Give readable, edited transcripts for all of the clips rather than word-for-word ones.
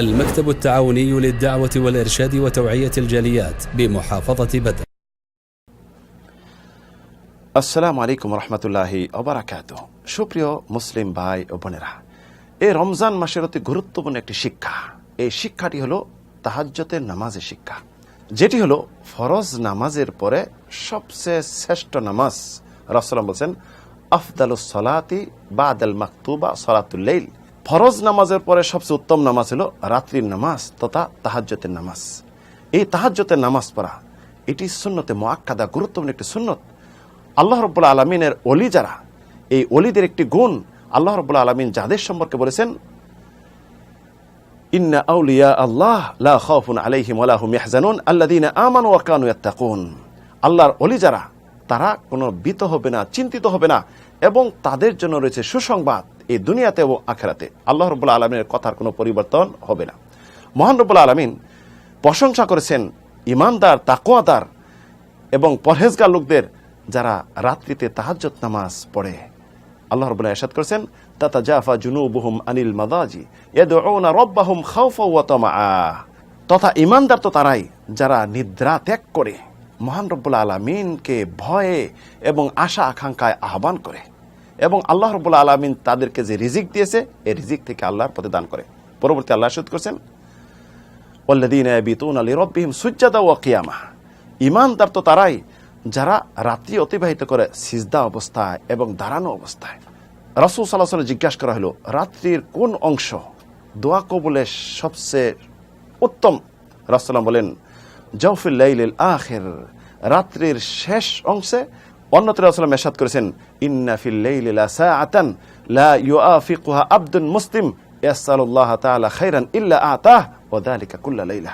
المكتب التعاوني للدعوة والإرشاد وتوعية الجاليات بمحافظة بدر। আসসালামু আলাইকুম রহমতুল্লাহি ওবারাকাতুহ। সুপ্রিয় মুসলিম ভাই ও বোনেরা, এই রমজান মাসের অতি গুরুত্বপূর্ণ একটি শিক্ষা, এই শিক্ষাটি হলো তাহাজ্জুদের নামাজের শিক্ষা, যেটি হলো ফরজ নামাজের পরে সবচেয়ে শ্রেষ্ঠ নামাজ। রাসূলুল্লাহ বলেছেন, আফদালুস সালাতি বাদাল মাকতুবা সালাতুল লাইল। ফরজ নামাজের পরে সবচেয়ে উত্তম নামাজ হলো রাত্রির নামাজ তথা তাহাজ্জুদের নামাজ। এই তাহাজ্জুদের নামাজ পড়া এটি সুন্নতে মুআক্কাদা, গুরুত্বপূর্ণ একটি সুন্নত। আল্লাহ রাব্বুল আলামিনের ওলি যারা, এই ওলিদের একটি গুণ আল্লাহ রাব্বুল আলামিন যাদের সম্পর্কে বলেছেন, ইন্না আউলিয়া আল্লাহ লা খাউফুন আলাইহিম ওয়া লা হুম ইয়াহজানুন আল্লাযীনা আমানু ওয়া কানু ইয়াত্তাকুন। আল্লাহর ওলি যারা, তারা কোনো ভীত হবে না, চিন্তিত হবে না, এবং তাদের জন্য রয়েছে সুসংবাদ এই দুনিয়াতে ও আখিরাতে। আল্লাহ রাব্বুল আলামিনের কথার কোনো পরিবর্তন হবে না। মহান রাব্বুল আলামিন প্রশংসা করেছেন ঈমানদার, তাকওয়াদার এবং পরহেজগার লোকদের যারা রাত্রিতে তাহাজ্জুদ নামাজ পড়ে। আল্লাহ রাব্বুল আলামিন ইরশাদ করেছেন, তাতাজাফা জুনুবুহুম আনিল মাদাজি ইয়াদউনা রাব্বাহুম খাউফা ওয়া তামাআ। তথা ঈমানদার তো তারাই যারা নিদ্রা ত্যাগ করে মহান রব্বুল আলামিনকে ভয়ে এবং আশা আকাঙ্ক্ষায় আহ্বান করে, এবং আল্লাহ রাব্বুল আলামিন তাদেরকে যে রিজিক দিয়েছে এই রিজিক থেকে আল্লাহর পথে দান করে। পরবর্তী আল্লাহ ইরশাদ করেছেন, ওয়াল্লাযীনা ইয়াবিতুনা লিরাব্বিহিম সুজদাা ওয়া কিয়ামা। ঈমানদার তো তারাই যারা রাত্রি অতিবাহিত করে সিজদা অবস্থায় এবং দাঁড়ানো অবস্থায়। রাসূল সাল্লাল্লাহু আলাইহি ওয়াসাল্লাম জিজ্ঞাসা করা হলো, রাত্রির কোন অংশ দোয়া কবুলের সবচেয়ে উত্তম? রাসূলুল্লাহ বলেন, জাওফিল লাইলিল আখির, রাত্রির শেষ অংশে। অন্যত্র রাসূলুল্লাহ ইরশাদ করেছেন, ইন্না ফিল লাইলি লাসাআতান লা ইউআফিকুহা আবদুন মুসলিম ইয়াসআলুল্লাহ তাআলা খাইরান ইল্লা আতাহ ওয়া যালিকা কুল্লা লাইলা।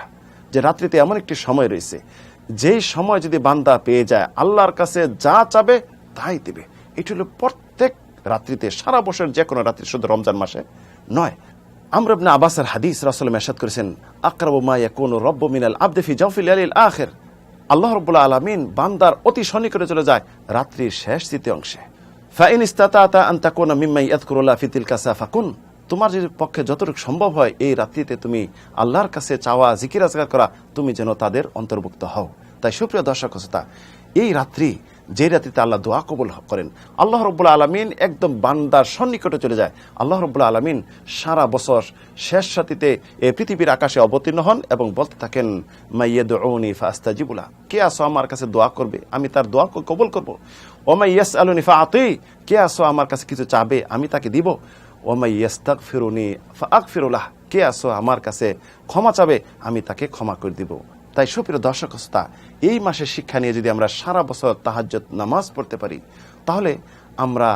যে রাত্রিতে এমন একটি সময় রয়েছে, যেই সময় যদি বান্দা পেয়ে যায় আল্লাহর কাছে যা চাবে তাই দেবে। এটি হলো প্রত্যেক রাত্রিতে, সারা বছর যে কোনো রাত্রি, শুধু রমজান মাসে নয়। আমর ইবনে আব্বাসের হাদিস, রাসূলুল্লাহ ইরশাদ করেছেন, আকরাবু মা ইয়াকুনু রাব্বু মিনাল আবদি ফি জাওফিল লাইলিল আখির। আল্লাহ রাব্বুল আলামিন বান্দার অতি সন্নিকটে চলে যায় রাত্রির শেষ তৃতীয় অংশে। ফাইন ইসতাতাতা আন তাকুনা মিম্মা ইয়াযকুরুল্লাহ ফি তিলকা সাফাকুন। তোমার যদি পক্ষে যতটুকু সম্ভব হয় এই রাত্রিতে তুমি আল্লাহর কাছে চাওয়া, জিকির আজকার করা, তুমি যেন তাদের অন্তর্ভুক্ত হও। তাই সুপ্রিয় দর্শক শ্রোতা, এই রাত্রি, যে রাত্রিতে আল্লাহ দোয়া কবুল করেন, আল্লাহ রাব্বুল আলামিন একদম বান্দার সন্নিকটে চলে যায়। আল্লাহ রাব্বুল আলামিন সারা বছর শেষ রাত্রিতে এই পৃথিবীর আকাশে অবতীর্ণ হন এবং বলতে থাকেন, মাইয়াদউনি ফাস্তাজিবু লাহু। কে আসো আমার কাছে দোয়া করবে, আমি তার দোয়া কবুল করব। ওয়া মাইয়াসআলুনি ফাআতি, কে আসো আমার কাছে কিছু চাবে, আমি তাকে দিব। ওয়া মাইয়াস্তাগফিরুনি ফাআগফিরু লাহু, কে আসো আমার কাছে ক্ষমা চাবে, আমি তাকে ক্ষমা করে দিব। তাই সুপ্রিয় দর্শক শ্রোতা, এই মাসের শিক্ষা নিয়ে যদি আমরা সারা বছর তাহাজ্জুদ নামাজ পড়তে পারি, তাহলে আমরা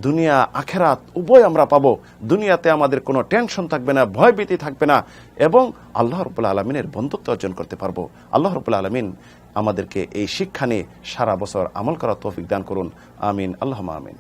দুনিয়া আখেরাত উভয় আমরা পাবো। দুনিয়াতে আমাদের কোনো টেনশন থাকবে না, ভয়ভীতি থাকবে না, এবং আল্লাহ রাব্বুল আলামিনের বন্ধুত্ব অর্জন করতে পারবো। আল্লাহ রাব্বুল আলামিন আমাদেরকে এই শিক্ষা নিয়ে সারা বছর আমল করার তৌফিক দান করুন। আমিন, আল্লাহুম্মা আমিন।